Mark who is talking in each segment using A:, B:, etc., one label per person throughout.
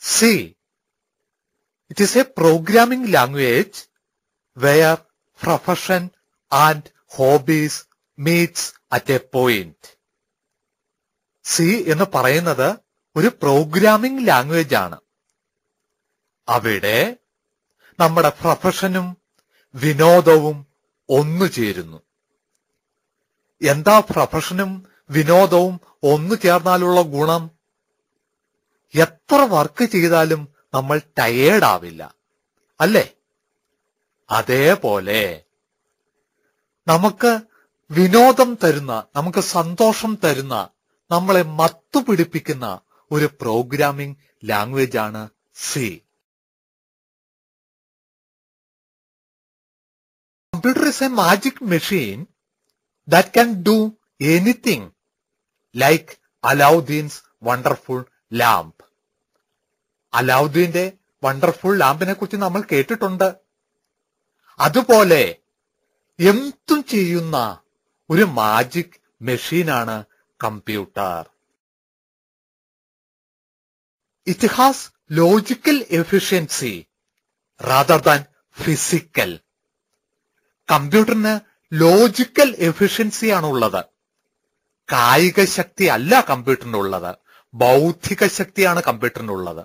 A: C. It is a programming language where profession and hobbies meets at a point. C എന്ന് പറയുന്നത് ഒരു programming language ആണ്. അവിടെ നമ്മുടെ പ്രൊഫഷനും വിനോദവും ഒന്നു ചേരുന്നു. എന്താ പ്രൊഫഷനും വിനോദവും ഒന്നു ചേർന്നാലുള്ള ഗുണം? എത്ര വർക്ക് ചെയ്താലും നമ്മൾ ടയേർഡ് ആവില്ല, അല്ലേ? അതേപോലെ നമുക്ക് വിനോദം തരുന്ന, നമുക്ക് സന്തോഷം തരുന്ന, നമ്മളെ മത്തുപിടിപ്പിക്കുന്ന ഒരു പ്രോഗ്രാമിംഗ് ലാംഗ്വേജ് ആണ് C. Computer is a magic machine that can do anything, like Aladdin's wonderful lamp. അലാവുദ്ദീന്റെ വണ്ടർഫുൾ ലാമ്പിനെ കുറിച്ച് നമ്മൾ കേട്ടിട്ടുണ്ട്. അതുപോലെ എന്തും ചെയ്യുന്ന ഒരു മാജിക് മെഷീനാണ് computer. It has logical efficiency rather than physical. കമ്പ്യൂട്ടറിന് ലോജിക്കൽ എഫിഷ്യൻസിയാണ് ഉള്ളത്. കായിക ശക്തി അല്ല കമ്പ്യൂട്ടറിനുള്ളത്, ബൗദ്ധിക ശക്തിയാണ് കമ്പ്യൂട്ടറിനുള്ളത്.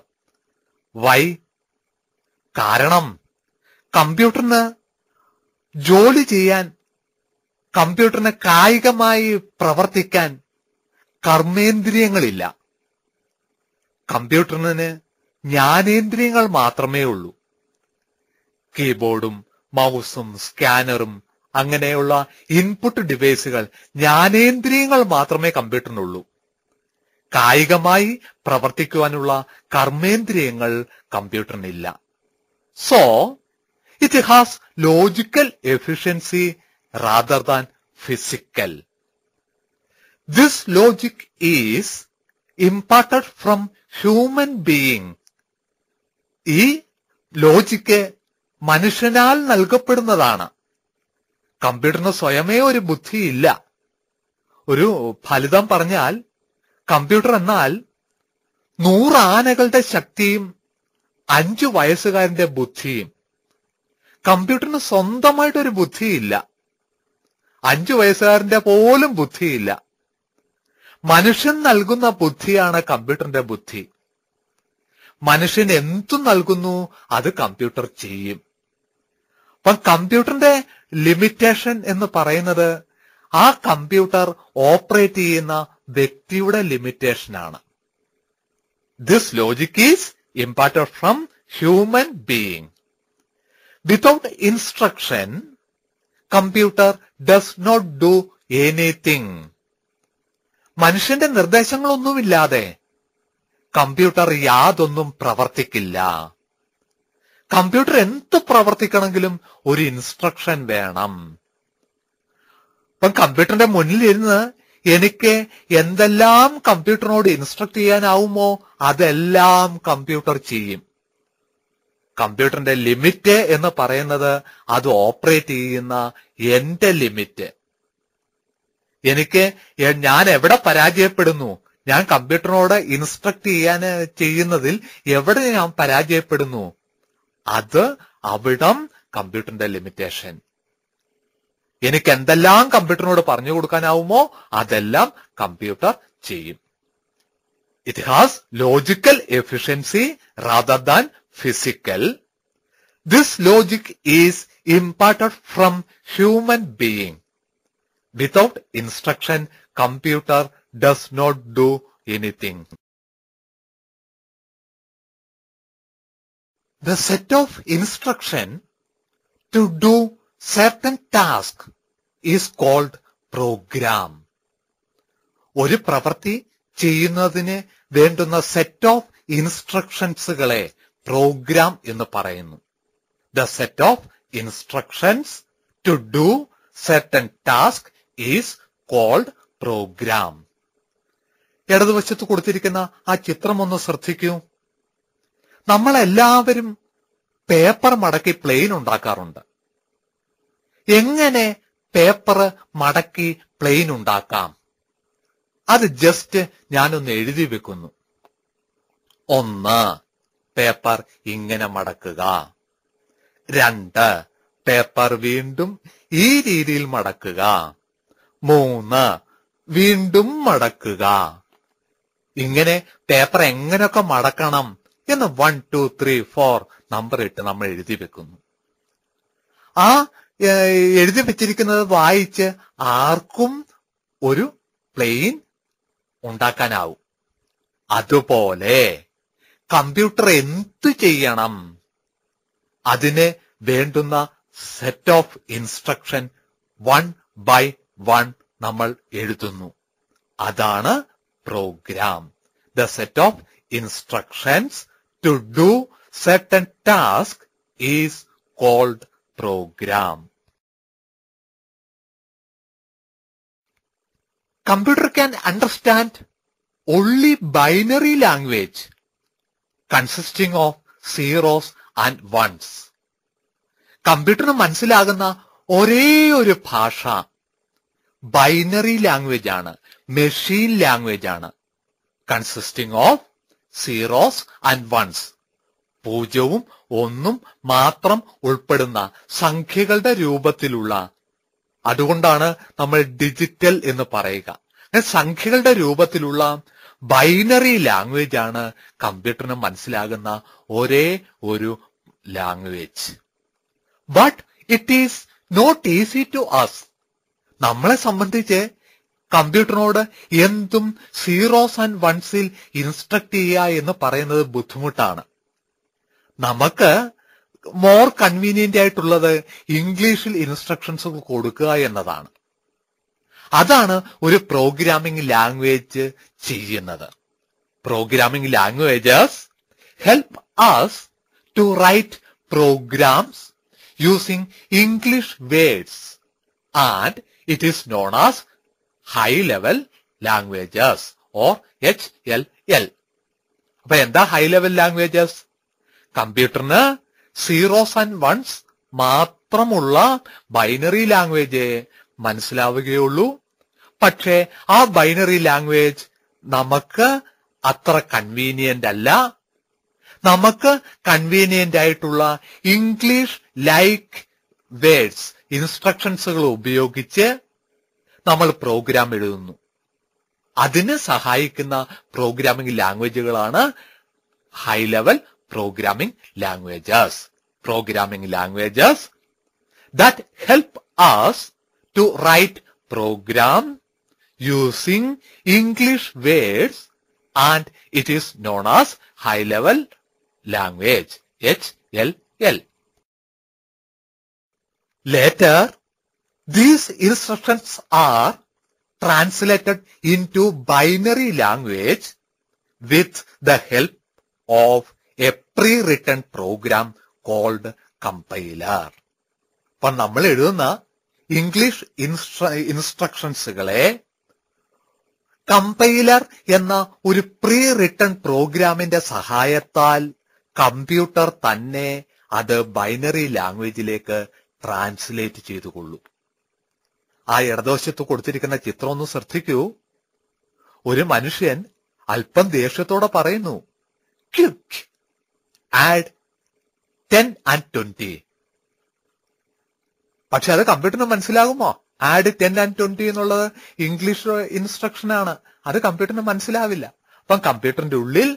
A: വൈ? കാരണം കമ്പ്യൂട്ടറിന് ജോലി ചെയ്യാൻ, കമ്പ്യൂട്ടറിന് കായികമായി പ്രവർത്തിക്കാൻ കർമ്മേന്ദ്രിയങ്ങളില്ല. കമ്പ്യൂട്ടറിന് ജ്ഞാനേന്ദ്രിയങ്ങൾ മാത്രമേ ഉള്ളൂ. കീബോർഡും മൗസും സ്കാനറും അങ്ങനെയുള്ള ഇൻപുട്ട് ഡിവൈസുകൾ ജ്ഞാനേന്ദ്രിയങ്ങൾ മാത്രമേ കമ്പ്യൂട്ടറിനുള്ളൂ. കായികമായി പ്രവർത്തിക്കുവാനുള്ള കർമ്മേന്ദ്രിയങ്ങൾ കമ്പ്യൂട്ടറിനില്ല. So it has logical efficiency rather than physical. This logic is imparted from human being. ഈ ലോജിക്ക് മനുഷ്യനാൽ നൽകപ്പെടുന്നതാണ്. കമ്പ്യൂട്ടറിന് സ്വയമേ ഒരു ബുദ്ധിയില്ല. ഒരു ഫലിതം പറഞ്ഞാൽ കമ്പ്യൂട്ടർ എന്നാൽ 100 ആനകളുടെ ശക്തിയും 5 വയസ്സുകാരന്റെ ബുദ്ധിയും. കമ്പ്യൂട്ടറിന് സ്വന്തമായിട്ടൊരു ബുദ്ധിയില്ല, 5 വയസ്സുകാരന്റെ പോലും ബുദ്ധിയില്ല. മനുഷ്യൻ നൽകുന്ന ബുദ്ധിയാണ് കമ്പ്യൂട്ടറിന്റെ ബുദ്ധി. മനുഷ്യൻ എന്തു നൽകുന്നു അത് കമ്പ്യൂട്ടർ ചെയ്യും. അപ്പം കമ്പ്യൂട്ടറിന്റെ ലിമിറ്റേഷൻ എന്ന് പറയുന്നത് ആ കമ്പ്യൂട്ടർ ഓപ്പറേറ്റ് ചെയ്യുന്ന വ്യക്തിയുടെ ലിമിറ്റേഷനാണ്. This logic is imparted from human being. Without instruction computer does not do anything. മനുഷ്യന്റെ നിർദ്ദേശങ്ങളൊന്നുമില്ലാതെ കമ്പ്യൂട്ടർ യാതൊന്നും പ്രവർത്തിക്കില്ല. കമ്പ്യൂട്ടർ എന്ത് പ്രവർത്തിക്കണമെങ്കിലും ഒരു ഇൻസ്ട്രക്ഷൻ വേണം. അപ്പം കമ്പ്യൂട്ടറിന്റെ മുന്നിലിരുന്ന് എനിക്ക് എന്തെല്ലാം കമ്പ്യൂട്ടറിനോട് ഇൻസ്ട്രക്ട് ചെയ്യാനാവുമോ അതെല്ലാം കമ്പ്യൂട്ടർ ചെയ്യും. കമ്പ്യൂട്ടറിന്റെ ലിമിറ്റ് എന്ന് പറയുന്നത് അത് ഓപ്പറേറ്റ് ചെയ്യുന്ന എന്റെ ലിമിറ്റ്. ഞാൻ എവിടെ പരാജയപ്പെടുന്നു, ഞാൻ കമ്പ്യൂട്ടറിനോട് ഇൻസ്ട്രക്ട് ചെയ്യുന്നതിൽ എവിടെ ഞാൻ പരാജയപ്പെടുന്നു, അത് അവിടം കമ്പ്യൂട്ടറിന്റെ ലിമിറ്റേഷൻ. എനിക്ക് എന്തെല്ലാം കമ്പ്യൂട്ടറിനോട് പറഞ്ഞു കൊടുക്കാനാവുമോ അതെല്ലാം കമ്പ്യൂട്ടർ ചെയ്യും. It has logical efficiency rather than physical. This logic is imparted from human being. Without instruction computer does not do anything. The set of instruction to do certain task is called program. ഒരു പ്രവൃത്തി ചെയ്യുന്നതിന് വേണ്ടുന്ന set of ഇൻസ്ട്രക്ഷൻസുകളെ programme എന്ന് പറയുന്നു. The set of instructions to do certain task is called program. ഇടതുവശത്ത് കൊടുത്തിരിക്കുന്ന ആ ചിത്രം ഒന്ന് ശ്രദ്ധിക്കൂ. നമ്മളെല്ലാവരും പേപ്പർ മടക്കി പ്ലെയിൻ ഉണ്ടാക്കാറുണ്ട്. എങ്ങനെ പേപ്പർ മടക്കി പ്ലെയിൻ ഉണ്ടാക്കാം? അത് ജസ്റ്റ് ഞാനൊന്ന് എഴുതി വെക്കുന്നു. 1. പേപ്പർ ഇങ്ങനെ മടക്കുക. 2, പേപ്പർ വീണ്ടും ഈ രീതിയിൽ മടക്കുക. 3, വീണ്ടും മടക്കുക. ഇങ്ങനെ പേപ്പർ എങ്ങനെയൊക്കെ മടക്കണം എന്ന് 1, 2, 3, 4 നമ്പർ ഇട്ട് നമ്മൾ എഴുതി വെക്കുന്നു. ആ എഴുതി വെച്ചിരിക്കുന്നത് വായിച്ച് ആർക്കും ഒരു പ്ലെയിൻ ഉണ്ടാക്കാനാവും. അതുപോലെ കമ്പ്യൂട്ടർ എന്തു ചെയ്യണം, അതിന് വേണ്ടുന്ന സെറ്റ് ഓഫ് ഇൻസ്ട്രക്ഷൻ 1 by 1 നമ്മൾ എഴുതുന്നു. അതാണ് programme. The set of instructions to do certain task is called program. Computer can understand only binary language consisting of zeros and ones. കമ്പ്യൂട്ടറിന് മനസ്സിലാകുന്ന ഒരേ ഒരു ഭാഷ ബൈനറി ലാംഗ്വേജ് ആണ്, മെഷീൻ ലാംഗ്വേജ് ആണ്. Consisting of zeros and ones, 0ഉം 1ഉം മാത്രം ഉൾപ്പെടുന്ന സംഖ്യകളുടെ രൂപത്തിലുള്ള, അതുകൊണ്ടാണ് നമ്മൾ ഡിജിറ്റൽ എന്ന് പറയുക. സംഖ്യകളുടെ രൂപത്തിലുള്ള ബൈനറി ലാംഗ്വേജ് ആണ് കമ്പ്യൂട്ടറിന് മനസ്സിലാകുന്ന ഒരേ ഒരു language. But it is not easy to us. നമ്മളെ സംബന്ധിച്ച് കമ്പ്യൂട്ടറിനോട് എന്തും സീറോസ് ആൻഡ് വൺസിൽ ഇൻസ്ട്രക്ട് ചെയ്യുക എന്ന് പറയുന്നത് ബുദ്ധിമുട്ടാണ്. നമുക്ക് മോർ കൺവീനിയന്റ് ആയിട്ടുള്ളത് ഇംഗ്ലീഷിൽ ഇൻസ്ട്രക്ഷൻസ് കൊടുക്കുക എന്നതാണ്. അതാണ് ഒരു പ്രോഗ്രാമിംഗ് ലാംഗ്വേജ് ചെയ്യുന്നത്. Programming languages help us to write programs using English words and it is known as high level languages or HLL. അപ്പൊ എന്താ ഹൈ ലെവൽ ലാംഗ്വേജസ്? കമ്പ്യൂട്ടറിന് സീറോസ് ആൻഡ് വൺസ് മാത്രമുള്ള ബൈനറി ലാംഗ്വേജ് മനസ്സിലാവുകയുള്ളൂ. പക്ഷേ ആ ബൈനറി ലാംഗ്വേജ് നമുക്ക് അത്ര കൺവീനിയന്റ് അല്ല. നമുക്ക് കൺവീനിയന്റ് ആയിട്ടുള്ള ഇംഗ്ലീഷ് ലൈക്ക് വേർഡ്സ്, ഇൻസ്ട്രക്ഷൻസുകൾ ഉപയോഗിച്ച് നമ്മൾ പ്രോഗ്രാം എഴുതുന്നു. അതിന് സഹായിക്കുന്ന പ്രോഗ്രാമിംഗ് ലാംഗ്വേജുകളാണ് high level programming languages. Programming languages that help us to write program using English words and it is known as high level language, HLL. Later, these instructions are translated into binary language with the help of a pre-written program called compiler. അപ്പൊ നമ്മൾ എഴുതുന്ന English ഇൻസ്ട്രക്ഷൻസുകളെ compiler എന്ന ഒരു pre written പ്രോഗ്രാമിന്റെ സഹായത്താൽ computer തന്നെ അത് binary ലാംഗ്വേജിലേക്ക് ട്രാൻസ്ലേറ്റ് ചെയ്തുകൊള്ളും. ആ ഇടതുവശത്ത് കൊടുത്തിരിക്കുന്ന ചിത്രം ഒന്ന് ശ്രദ്ധിക്കൂ. ഒരു മനുഷ്യൻ അല്പം ദേഷ്യത്തോടെ പറയുന്നു, ക്വിക്ക് ആഡ് 10 and 20. പക്ഷെ അത് കമ്പ്യൂട്ടറിന് മനസ്സിലാകുമോ? ആഡ് 10 and 20 എന്നുള്ളത് ഇംഗ്ലീഷ് ഇൻസ്ട്രക്ഷൻ ആണ്. അത് കമ്പ്യൂട്ടറിന് മനസ്സിലാവില്ല. അപ്പം കമ്പ്യൂട്ടറിന്റെ ഉള്ളിൽ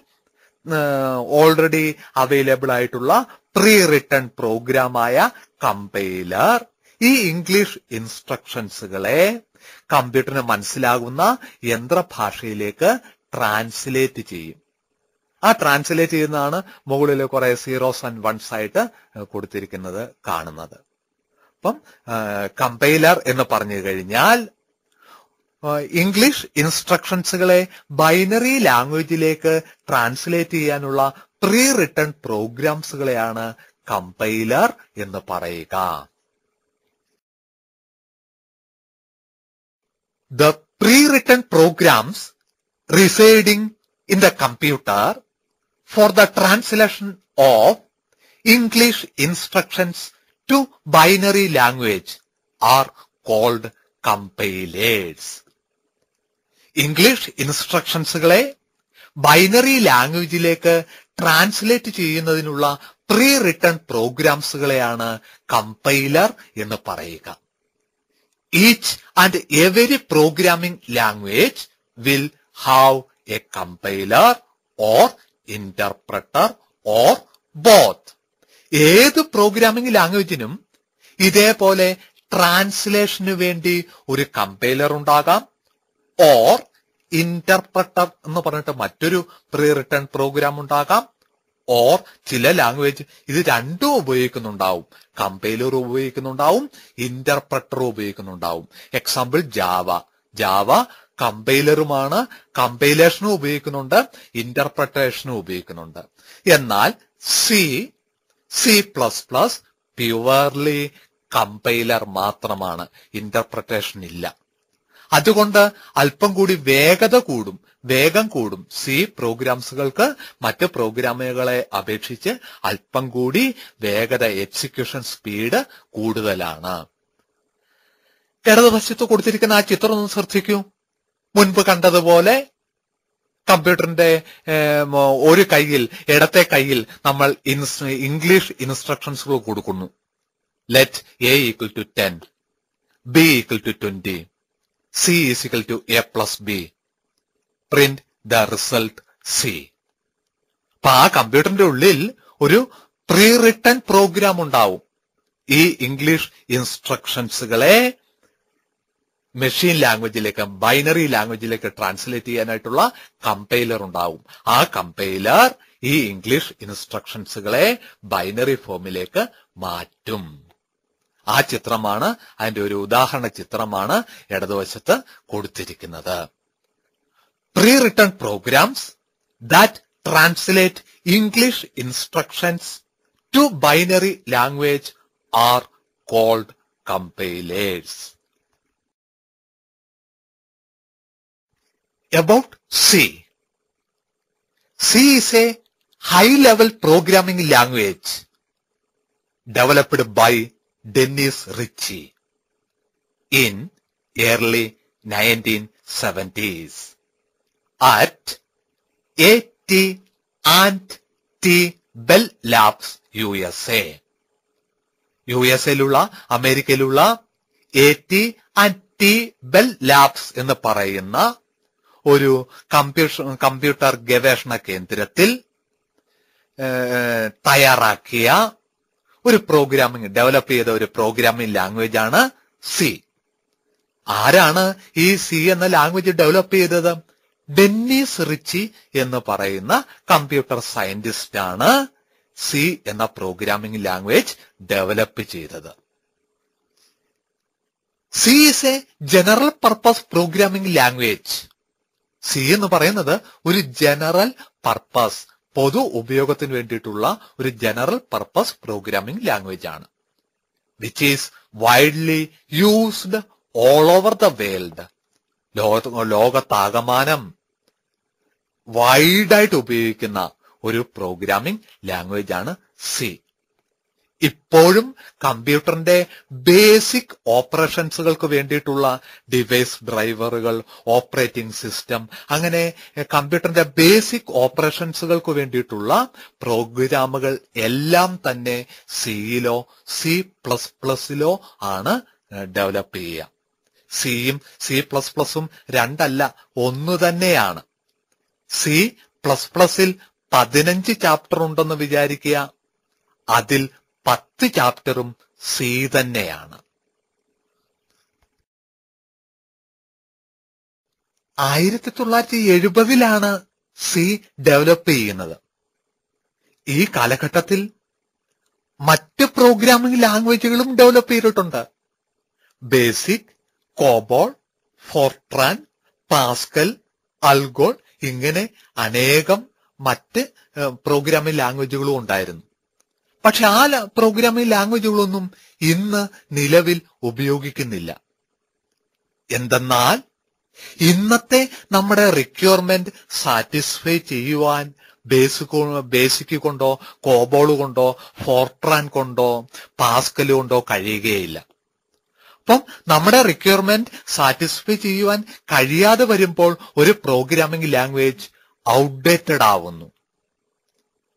A: ഓൾറെഡി അവൈലബിൾ ആയിട്ടുള്ള പ്രീ റിട്ടൺ പ്രോഗ്രാമായ കമ്പൈലർ ഈ ഇംഗ്ലീഷ് ഇൻസ്ട്രക്ഷൻസുകളെ കമ്പ്യൂട്ടറിന് മനസ്സിലാകുന്ന യന്ത്രഭാഷയിലേക്ക് ട്രാൻസ്ലേറ്റ് ചെയ്യും. ആ ട്രാൻസ്ലേറ്റ് ചെയ്യുന്നതാണ് മുകളിൽ കുറെ സീറോസ് ആൻഡ് വൺസ് ആയിട്ട് കൊടുത്തിരിക്കുന്നത് കാണുന്നത്. അപ്പം കമ്പൈലർ എന്ന് പറഞ്ഞു കഴിഞ്ഞാൽ ഇംഗ്ലീഷ് ഇൻസ്ട്രക്ഷൻസുകളെ ബൈനറി ലാംഗ്വേജിലേക്ക് ട്രാൻസ്ലേറ്റ് ചെയ്യാനുള്ള പ്രീ റിട്ടൺ പ്രോഗ്രാംസുകളെയാണ് കമ്പൈലർ എന്ന് പറയുക. The pre-written programs residing in the computer for the translation of English instructions to binary language are called compilers. English ഇൻസ്ട്രക്ഷൻസുകളെ ബൈനറി ലാംഗ്വേജിലേക്ക് ട്രാൻസ്ലേറ്റ് ചെയ്യുന്നതിനുള്ള പ്രീ റിട്ടൺ പ്രോഗ്രാംസുകളെയാണ് കമ്പൈലർ എന്ന് പറയുക. Each and every programming language will have a compiler or interpreter or both. ഏത് programming ലാംഗ്വേജിനും ഇതേപോലെ ട്രാൻസ്ലേഷന് വേണ്ടി ഒരു കമ്പൈലർ ഉണ്ടാകാം, ഓർ ഇന്റർപ്രട്ടർ എന്ന് പറഞ്ഞിട്ട് മറ്റൊരു പ്രീ റിട്ടേൺ പ്രോഗ്രാം ഉണ്ടാകാം, ഓർ ചില ലാംഗ്വേജ് ഇത് രണ്ടും ഉപയോഗിക്കുന്നുണ്ടാവും. കമ്പൈലർ ഉപയോഗിക്കുന്നുണ്ടാവും, ഇന്റർപ്രട്ടർ ഉപയോഗിക്കുന്നുണ്ടാവും. എക്സാമ്പിൾ ജാവ കമ്പൈലറുമാണ്, കമ്പൈലേഷനും ഉപയോഗിക്കുന്നുണ്ട്, ഇന്റർപ്രട്ടേഷനും ഉപയോഗിക്കുന്നുണ്ട്. എന്നാൽ C plus plus purely compiler മാത്രമാണ്, ഇന്റർപ്രട്ടേഷൻ ഇല്ല. അതുകൊണ്ട് അല്പം കൂടി വേഗം കൂടും. സി പ്രോഗ്രാംസുകൾക്ക് മറ്റ് പ്രോഗ്രാമുകളെ അപേക്ഷിച്ച് അല്പം കൂടി വേഗത, എക്സിക്യൂഷൻ സ്പീഡ് കൂടുതലാണ്. ഇടതുവശത്ത് കൊടുത്തിരിക്കുന്ന ആ ചിത്രം ഒന്ന് ശ്രദ്ധിക്കൂ. മുൻപ് കണ്ടതുപോലെ കമ്പ്യൂട്ടറിന്റെ ഒരു കൈയിൽ, ഇടത്തെ കൈയിൽ നമ്മൾ ഇംഗ്ലീഷ് ഇൻസ്ട്രക്ഷൻസുകൾ കൊടുക്കുന്നു. Let A equal to 10, B equal to 20, C is equal to A plus B, print the result C. അപ്പൊ ആ കമ്പ്യൂട്ടറിന്റെ ഉള്ളിൽ ഒരു പ്രീ റിട്ടൺ പ്രോഗ്രാം ഉണ്ടാവും. ഈ ഇംഗ്ലീഷ് ഇൻസ്ട്രക്ഷൻസുകളെ മെഷീൻ ലാംഗ്വേജിലേക്ക്, ബൈനറി ലാംഗ്വേജിലേക്ക് ട്രാൻസ്ലേറ്റ് ചെയ്യാനായിട്ടുള്ള കമ്പൈലർ ഉണ്ടാവും. ആ കമ്പൈലർ ഈ ഇംഗ്ലീഷ് ഇൻസ്ട്രക്ഷൻസുകളെ ബൈനറി ഫോമിലേക്ക് മാറ്റും. ആ ചിത്രമാണ്, അതിന്റെ ഒരു ഉദാഹരണ ചിത്രമാണ് ഇടതുവശത്ത് കൊടുത്തിരിക്കുന്നത്. Pre written programs that translate English instructions to binary language are called compilers. About C. C is a high-level programming language developed by Dennis Ritchie in early 1970s at AT&T Bell Labs, USA. യുഎസ്എയിലുള്ള, അമേരിക്കയിലുള്ള AT&T Bell Labs എന്ന് പറയുന്ന ഒരു computer ഗവേഷണ കേന്ദ്രത്തിൽ തയ്യാറാക്കിയ ഒരു develop ചെയ്ത ഒരു പ്രോഗ്രാമിംഗ് ലാംഗ്വേജ് ആണ് സി. ആരാണ് ഈ സി എന്ന ലാംഗ്വേജ് ഡെവലപ്പ് ചെയ്തത്? ഡെന്നിസ് റിച്ചി എന്ന് പറയുന്ന കമ്പ്യൂട്ടർ സയന്റിസ്റ്റ് ആണ് സി എന്ന പ്രോഗ്രാമിംഗ് ലാംഗ്വേജ് ഡെവലപ്പ് ചെയ്തത്. C is A general purpose programming language. C എന്ന് പറയുന്നത് ഒരു ജനറൽ പർപ്പസ്, പൊതു ഉപയോഗത്തിന് വേണ്ടിയിട്ടുള്ള ഒരു ജനറൽ പർപ്പസ് പ്രോഗ്രാമിംഗ് ലാംഗ്വേജ് ആണ്. Which is widely used all over the world. ലോകത്താകമാനം വൈഡായിട്ട് ഉപയോഗിക്കുന്ന ഒരു പ്രോഗ്രാമിംഗ് ലാംഗ്വേജ് ആണ് സി. ഇപ്പോഴും കമ്പ്യൂട്ടറിന്റെ ബേസിക് ഓപ്പറേഷൻസുകൾക്ക് വേണ്ടിയിട്ടുള്ള ഡിവൈസ് ഡ്രൈവറുകൾ, ഓപ്പറേറ്റിംഗ് സിസ്റ്റം, അങ്ങനെ കമ്പ്യൂട്ടറിന്റെ ബേസിക് ഓപ്പറേഷൻസുകൾക്ക് വേണ്ടിയിട്ടുള്ള പ്രോഗ്രാമുകൾ എല്ലാം തന്നെ സിയിലോ C++ലോ ആണ് ഡെവലപ്പ് ചെയ്യുക. സിയും C++ഉം രണ്ടല്ല, ഒന്ന് തന്നെയാണ്. C++ൽ 15 ചാപ്റ്റർ ഉണ്ടെന്ന് വിചാരിക്കുക. അതിൽ 10 ചാപ്റ്ററും സി തന്നെയാണ്. 1970-ലാണ് സി ഡെവലപ്പ് ചെയ്യുന്നത്. ഈ കാലഘട്ടത്തിൽ മറ്റ് പ്രോഗ്രാമിംഗ് ലാംഗ്വേജുകളും ഡെവലപ്പ് ചെയ്തിട്ടുണ്ട്. Basic, COBOL, Fortran, Pascal, ALGOL, ഇങ്ങനെ അനേകം മറ്റ് പ്രോഗ്രാമിംഗ് ലാംഗ്വേജുകളും ഉണ്ടായിരുന്നു. പക്ഷെ ആ പ്രോഗ്രാമിംഗ് ലാംഗ്വേജുകളൊന്നും ഇന്ന് നിലവിൽ ഉപയോഗിക്കുന്നില്ല. എന്തെന്നാൽ ഇന്നത്തെ നമ്മുടെ റിക്വയർമെന്റ് സാറ്റിസ്ഫൈ ചെയ്യുവാൻ ബേസിക് കൊണ്ടോ കോബോൾ കൊണ്ടോ ഫോർട്രാൻ കൊണ്ടോ പാസ്കൽ കൊണ്ടോ കഴിയുകയില്ല. അപ്പം നമ്മുടെ റിക്വയർമെന്റ് സാറ്റിസ്ഫൈ ചെയ്യുവാൻ കഴിയാതെ വരുമ്പോൾ ഒരു പ്രോഗ്രാമിംഗ് ലാംഗ്വേജ് ഔട്ട്ഡേറ്റഡ് ആവുന്നു.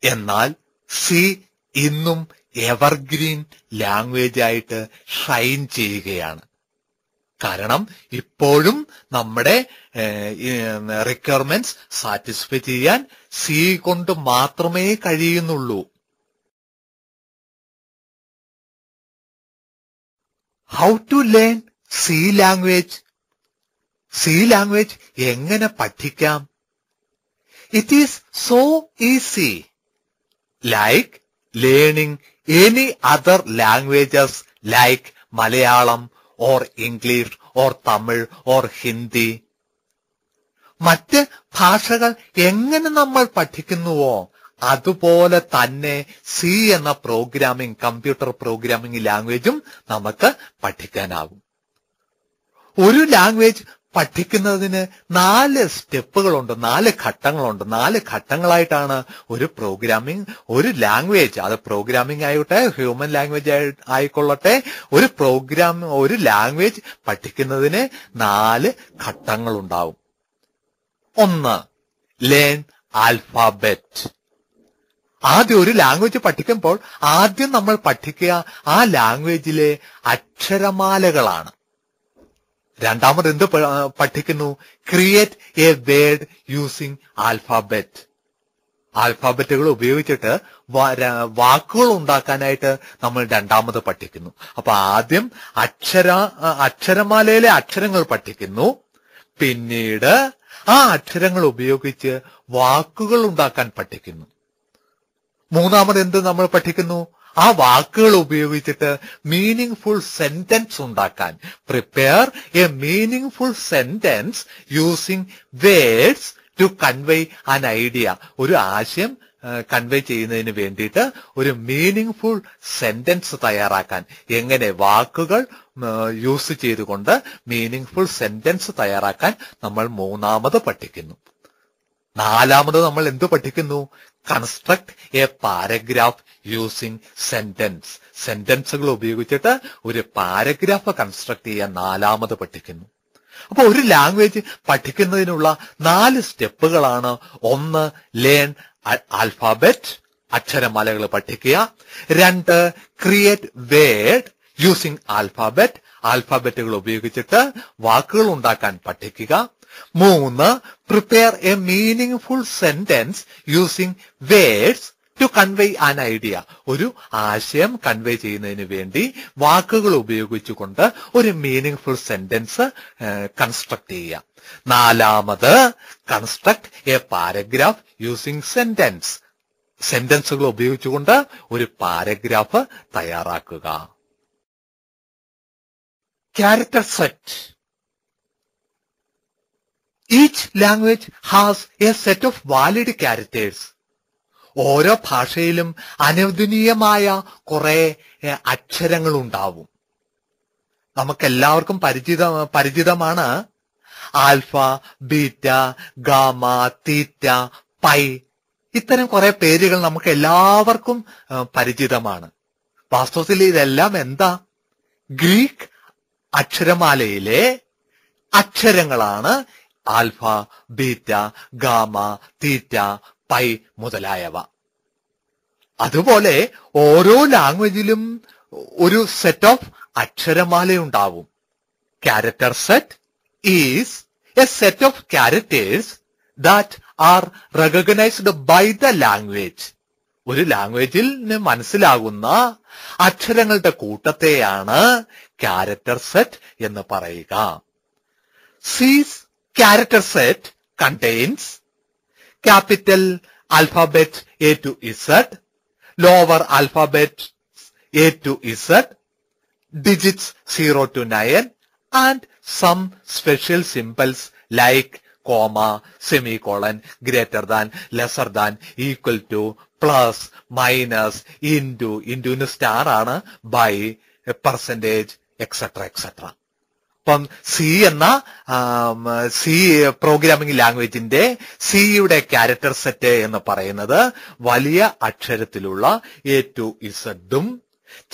A: എന്നാൽ സി ഇന്നും എവർഗ്രീൻ ലാംഗ്വേജ് ആയിട്ട് ഷൈൻ ചെയ്യുകയാണ്. കാരണം ഇപ്പോഴും നമ്മുടെ റിക്വയർമെന്റ്സ് സാറ്റിസ്ഫൈ ചെയ്യാൻ സി കൊണ്ട് മാത്രമേ കഴിയുന്നുള്ളൂ. How to learn C language? C language എങ്ങനെ പഠിക്കാം? It is so easy, like learning any other languages like Malayalam or English or Tamil or Hindi. മറ്റ് ഭാഷകൾ എങ്ങനെ നമ്മൾ പഠിക്കുന്നുവോ അതുപോലെ തന്നെ സി എന്ന കമ്പ്യൂട്ടർ പ്രോഗ്രാമിംഗ് ലാംഗ്വേജും നമുക്ക് പഠിക്കാനാവും. ഒരു ലാംഗ്വേജ് പഠിക്കുന്നതിന് 4 സ്റ്റെപ്പുകളുണ്ട്, 4 ഘട്ടങ്ങളുണ്ട്. 4 ഘട്ടങ്ങളായിട്ടാണ് ഒരു ലാംഗ്വേജ്, അത് പ്രോഗ്രാമിംഗ് ആയിക്കോട്ടെ, ഹ്യൂമൻ ലാംഗ്വേജ് ആയിക്കൊള്ളട്ടെ, ഒരു ലാംഗ്വേജ് പഠിക്കുന്നതിന് 4 ഘട്ടങ്ങളുണ്ടാവും. 1, ലേൺ ആൽഫാബറ്റ്. ആദ്യം ഒരു ലാംഗ്വേജ് പഠിക്കുമ്പോൾ ആദ്യം നമ്മൾ പഠിക്കുക ആ ലാംഗ്വേജിലെ അക്ഷരമാലകളാണ്. രണ്ടാമത് എന്ത് പഠിക്കുന്നു? Create a word using alphabet. ആൽഫാബറ്റുകൾ ഉപയോഗിച്ചിട്ട് വാക്കുകൾ ഉണ്ടാക്കാനായിട്ട് നമ്മൾ രണ്ടാമത് പഠിക്കുന്നു. അപ്പൊ ആദ്യം അക്ഷരമാലയിലെ അക്ഷരങ്ങൾ പഠിക്കുന്നു, പിന്നീട് ആ അക്ഷരങ്ങൾ ഉപയോഗിച്ച് വാക്കുകൾ ഉണ്ടാക്കാൻ പഠിക്കുന്നു. മൂന്നാമത് എന്ത് നമ്മൾ പഠിക്കുന്നു? ആ വാക്കുകൾ ഉപയോഗിച്ചിട്ട് മീനിങ് ഫുൾ സെന്റൻസ് ഉണ്ടാക്കാൻ. Prepare a meaningful sentence using words to convey an idea. ഒരു ആശയം കൺവേ ചെയ്യുന്നതിന് വേണ്ടിയിട്ട് ഒരു മീനിങ് ഫുൾ സെന്റൻസ് തയ്യാറാക്കാൻ. എങ്ങനെ? വാക്കുകൾ യൂസ് ചെയ്തുകൊണ്ട് മീനിങ് ഫുൾ സെന്റൻസ് തയ്യാറാക്കാൻ നമ്മൾ മൂന്നാമത് പഠിക്കുന്നു. നാലാമത് നമ്മൾ എന്ത് പഠിക്കുന്നു? Construct a paragraph using sentence. സെന്റൻസുകൾ ഉപയോഗിച്ചിട്ട് ഒരു പാരഗ്രാഫ് കൺസ്ട്രക്ട് ചെയ്യാൻ നാലാമത് പഠിക്കുന്നു. അപ്പൊ ഒരു ലാംഗ്വേജ് പഠിക്കുന്നതിനുള്ള 4 സ്റ്റെപ്പുകളാണ്. 1, ലേൺ ആൽഫാബറ്റ്, അക്ഷരമാലകൾ പഠിക്കുക. 2, ക്രിയേറ്റ് വേർഡ് യൂസിങ് ആൽഫാബറ്റ്, ആൽഫാബറ്റുകൾ ഉപയോഗിച്ചിട്ട് വാക്കുകൾ ഉണ്ടാക്കാൻ പഠിക്കുക. 3, prepare a meaningful sentence using words to convey an idea. ഒരു ആശയം കൺവേ ചെയ്യുന്നതിന് വേണ്ടി വാക്കുകൾ ഉപയോഗിച്ചുകൊണ്ട് ഒരു മീനിങ് ഫുൾ സെന്റൻസ് കൺസ്ട്രക്ട് ചെയ്യുക. 4, construct a paragraph using sentence. സെന്റൻസുകൾ ഉപയോഗിച്ചുകൊണ്ട് ഒരു പാരഗ്രാഫ് തയ്യാറാക്കുക. Character set. Each language has a set of valid characters. ഓരോ ഭാഷയിലും അനുവദനീയമായ കുറെ അക്ഷരങ്ങൾ ഉണ്ടാവും. നമുക്കെല്ലാവർക്കും പരിചിതമാണ് alpha, beta, gamma, theta, pi. ഇത്തരം കുറെ പേരുകൾ നമുക്ക് എല്ലാവർക്കും പരിചിതമാണ്. വാസ്തവത്തിൽ ഇതെല്ലാം എന്താ? ഗ്രീക്ക് അക്ഷരമാലയിലെ അക്ഷരങ്ങളാണ്. Alpha, beta, gamma, theta, pi മുതലായവ. അതുപോലെ ഓരോ ലാംഗ്വേജിലും ഒരു സെറ്റ് ഓഫ് അക്ഷരമാലയുണ്ടാവും. Character set is a set of characters that are recognized by the language. ഒരു ലാംഗ്വേജിൽ മനസ്സിലാകുന്ന അക്ഷരങ്ങളുടെ കൂട്ടത്തെയാണ് ക്യാരക്ടർ സെറ്റ് എന്ന് പറയുക. സീസ് character set contains capital alphabet A to Z, lower alphabet A to Z, digits 0 to 9, and some special symbols like comma, semicolon, greater than, lesser than, equal to, plus, minus, into star ആണ്, by, percentage, etc. etc. അപ്പം C programming ലാംഗ്വേജിന്റെ സിയുടെ character set എന്ന് പറയുന്നത് വലിയ അക്ഷരത്തിലുള്ള A to Z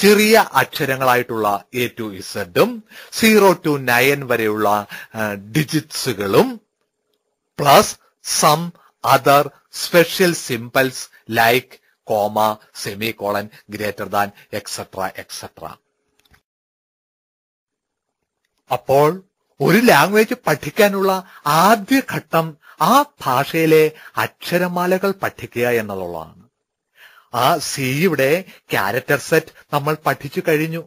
A: ചെറിയ അക്ഷരങ്ങളായിട്ടുള്ള A to Z 0 to 9 വരെയുള്ള ഡിജിറ്റ്സുകളും plus some other special symbols like comma, semicolon, greater than, etc., etc. അപ്പോൾ ഒരു ലാംഗ്വേജ് പഠിക്കാനുള്ള ആദ്യ ഘട്ടം ആ ഭാഷയിലെ അക്ഷരമാലകൾ പഠിക്കുക എന്നുള്ളതാണ്. ആ സിയുടെ ക്യാരക്ടർ സെറ്റ് നമ്മൾ പഠിച്ചു കഴിഞ്ഞു.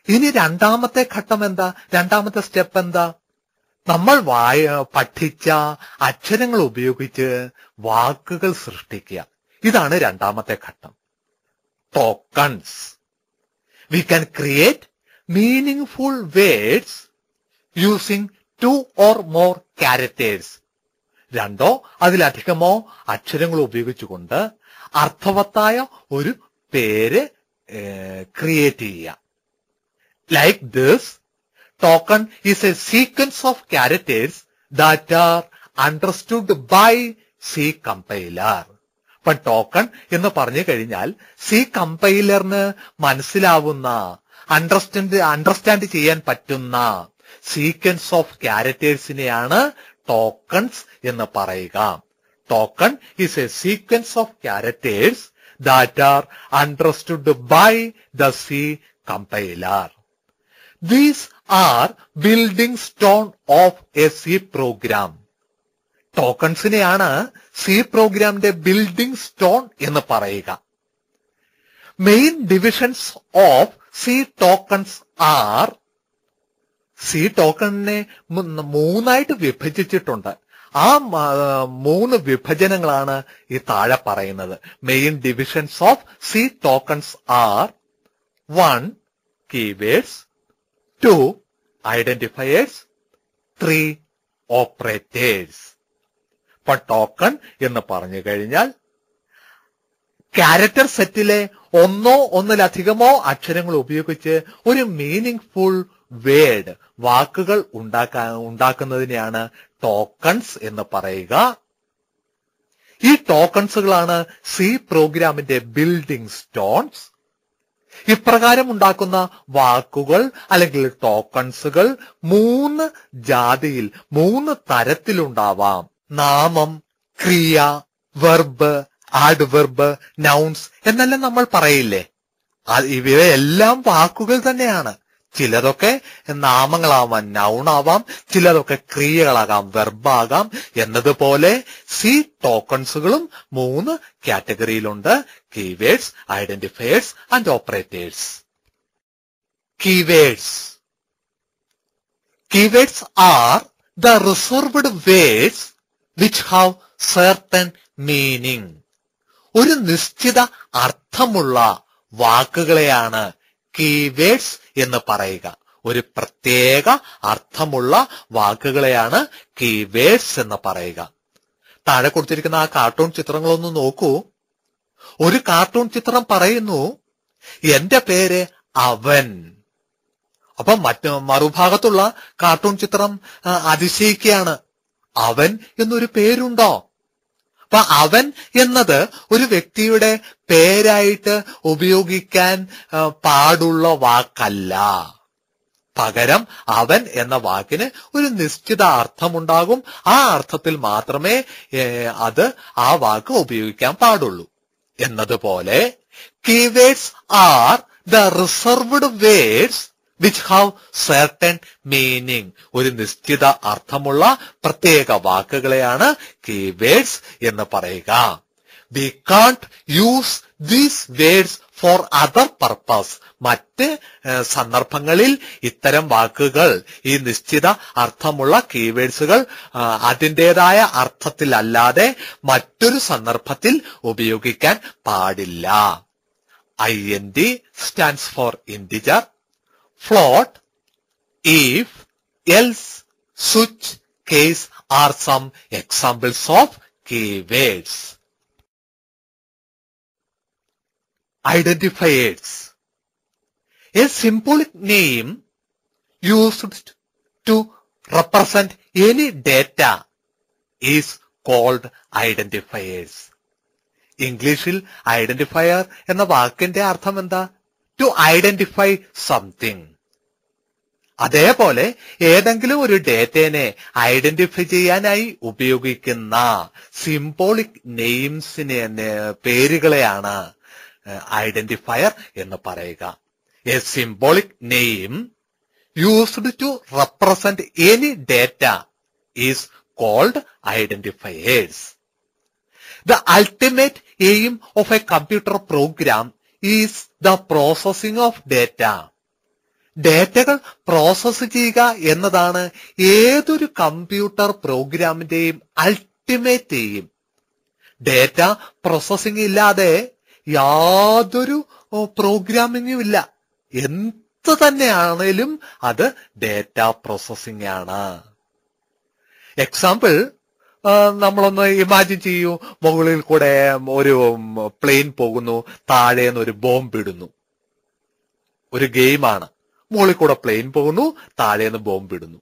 A: ഇനി രണ്ടാമത്തെ ഘട്ടം എന്താ? രണ്ടാമത്തെ സ്റ്റെപ്പ് എന്താ? നമ്മൾ പഠിച്ച അക്ഷരങ്ങൾ ഉപയോഗിച്ച് വാക്കുകൾ സൃഷ്ടിക്കുക. ഇതാണ് രണ്ടാമത്തെ ഘട്ടം. Tokens. We can create meaningful words using 2 or more characters. രണ്ടോ അതിലധികമോ അക്ഷരങ്ങൾ ഉപയോഗിച്ചുകൊണ്ട് അർത്ഥവത്തായ ഒരു പേര് ക്രിയേറ്റ് ചെയ്യുക. Like this, token is a sequence of characters that are understood by C compiler. ഇപ്പൊ ടോക്കൺ എന്ന് പറഞ്ഞു കഴിഞ്ഞാൽ C കമ്പൈലറിന് മനസ്സിലാവുന്ന അണ്ടർസ്റ്റാൻഡ് ചെയ്യാൻ പറ്റുന്ന സീക്വൻസ് ഓഫ് ക്യാരക്ടേഴ്സിനെയാണ് ടോക്കൺസ് എന്ന് പറയുക. Token is a sequence of characters that are understood by the C compiler. These are building stone of a C program. ടോക്കൺസിനെയാണ് സി പ്രോഗ്രാമിന്റെ ബിൽഡിംഗ് സ്റ്റോൺ എന്ന് പറയുക. Main divisions of C tokens are. C ടോക്കണിനെ മൂന്നായിട്ട് വിഭജിച്ചിട്ടുണ്ട്. ആ 3 വിഭജനങ്ങളാണ് ഈ താഴെ പറയുന്നത്. Main divisions of C tokens are: 1 keywords, 2 identifiers, 3 operators. ഇപ്പൊ ടോക്കൺ എന്ന് പറഞ്ഞു കഴിഞ്ഞാൽ ക്യാരക്ടർ സെറ്റിലെ ഒന്നോ ഒന്നിലധികമോ അക്ഷരങ്ങൾ ഉപയോഗിച്ച് ഒരു മീനിങ് ഫുൾ വേർഡ്, വാക്കുകൾ ഉണ്ടാക്കുന്നതിനെയാണ് ടോക്കൺസ് എന്ന് പറയുക. ഈ ടോക്കൺസുകളാണ് സി പ്രോഗ്രാമിന്റെ ബിൽഡിംഗ് സ്റ്റോൺസ്. ഇപ്രകാരം ഉണ്ടാക്കുന്ന വാക്കുകൾ അല്ലെങ്കിൽ ടോക്കൺസുകൾ 3 ജാതിയിൽ 3 തരത്തിലുണ്ടാവാം. നാമം, ക്രിയ, വെർബ്, ആഡ്വെർബ്, നൗൺസ് എന്നെല്ലാം നമ്മൾ പറയില്ലേ? ഇവയെല്ലാം വാക്കുകൾ തന്നെയാണ്. ചിലതൊക്കെ നാമങ്ങളാവാം, നൗൺ ആവാം, ചിലതൊക്കെ ക്രിയകളാകാം, വെർബാകാം. എന്നതുപോലെ സി ടോക്കൺസുകളും 3 കാറ്റഗറിയിലുണ്ട്: keywords, identifiers and operators. Keywords. Keywords are the reserved words which have certain meaning. ഒരു നിശ്ചിത അർത്ഥമുള്ള വാക്കുകളെയാണ് കീവേഡ്സ് എന്ന് പറയുക. ഒരു പ്രത്യേക അർത്ഥമുള്ള വാക്കുകളെയാണ് കീവേഡ്സ് എന്ന് പറയുക. താഴെ കൊടുത്തിരിക്കുന്ന ആ കാർട്ടൂൺ ചിത്രങ്ങളൊന്ന് നോക്കൂ. ഒരു കാർട്ടൂൺ ചിത്രം പറയുന്നു, എന്റെ പേര് അവൻ. അപ്പൊ മറുഭാഗത്തുള്ള കാർട്ടൂൺ ചിത്രം അതിശയിക്കുകയാണ്, അവൻ എന്നൊരു പേരുണ്ടോ? അപ്പൊ അവൻ എന്നത് ഒരു വ്യക്തിയുടെ പേരായിട്ട് ഉപയോഗിക്കാൻ പാടുള്ള വാക്കല്ല. പകരം അവൻ എന്ന വാക്കിന് ഒരു നിശ്ചിത അർത്ഥമുണ്ടാകും. ആ അർത്ഥത്തിൽ മാത്രമേ ആ വാക്ക് ഉപയോഗിക്കാൻ പാടുള്ളൂ. എന്നതുപോലെ keywords are the reserved words which have certain meaning. ഒരു നിശ്ചിത അർത്ഥമുള്ള പ്രത്യേക വാക്കുകളെയാണ് കീവേഡ്സ് എന്ന് പറയുക. We can't use these words for other purpose. മറ്റ് സന്ദർഭങ്ങളിൽ ഇത്തരം വാക്കുകൾ, ഈ നിശ്ചിത അർത്ഥമുള്ള കീവേഡ്സുകൾ അതിൻ്റെതായ അർത്ഥത്തിലല്ലാതെ മറ്റൊരു സന്ദർഭത്തിൽ ഉപയോഗിക്കാൻ പാടില്ല. INT stands for integer, float, if, else, switch, case are some examples of keywords. Identifiers. A symbolic name used to represent any data is called identifiers. ഇംഗ്ലീഷിൽ identifier എന്ന വാക്കിന്റെ അർത്ഥം എന്താ? To identify something. അതേപോലെ ഏതെങ്കിലും ഒരു ഡേറ്റയെ ഐഡന്റിഫൈ ചെയ്യാനായി ഉപയോഗിക്കുന്ന സിംബോളിക് നെയിംസിനെ പേരുകളെയാണ് ഐഡന്റിഫയർ എന്ന് പറയുക. A symbolic name used to represent any data is called identifiers. The ultimate aim of a computer program is the processing of data. ഡേറ്റകൾ പ്രോസസ് ചെയ്യുക എന്നതാണ് ഏതൊരു കമ്പ്യൂട്ടർ പ്രോഗ്രാമിന്റെയും അൾട്ടിമേറ്റ് എയിം. ഡേറ്റ പ്രോസസ്സിംഗ് ഇല്ലാതെ യാതൊരു പ്രോഗ്രാമിംഗും ഇല്ല. എന്ത് തന്നെയാണേലും അത് ഡേറ്റ പ്രോസസ്സിംഗ് ആണ്. എക്സാമ്പിൾ, നമ്മളൊന്ന് ഇമാജിൻ ചെയ്യൂ, മുകളിൽ കൂടെ ഒരു പ്ലെയിൻ പോകുന്നു, താഴേന്ന് ഒരു ബോംബ് ഇടുന്നു. ഒരു ഗെയിമാണ്. മുകളിൽ കൂടെ പ്ലെയിൻ പോകുന്നു, താഴേന്ന് ബോംബ് ഇടുന്നു.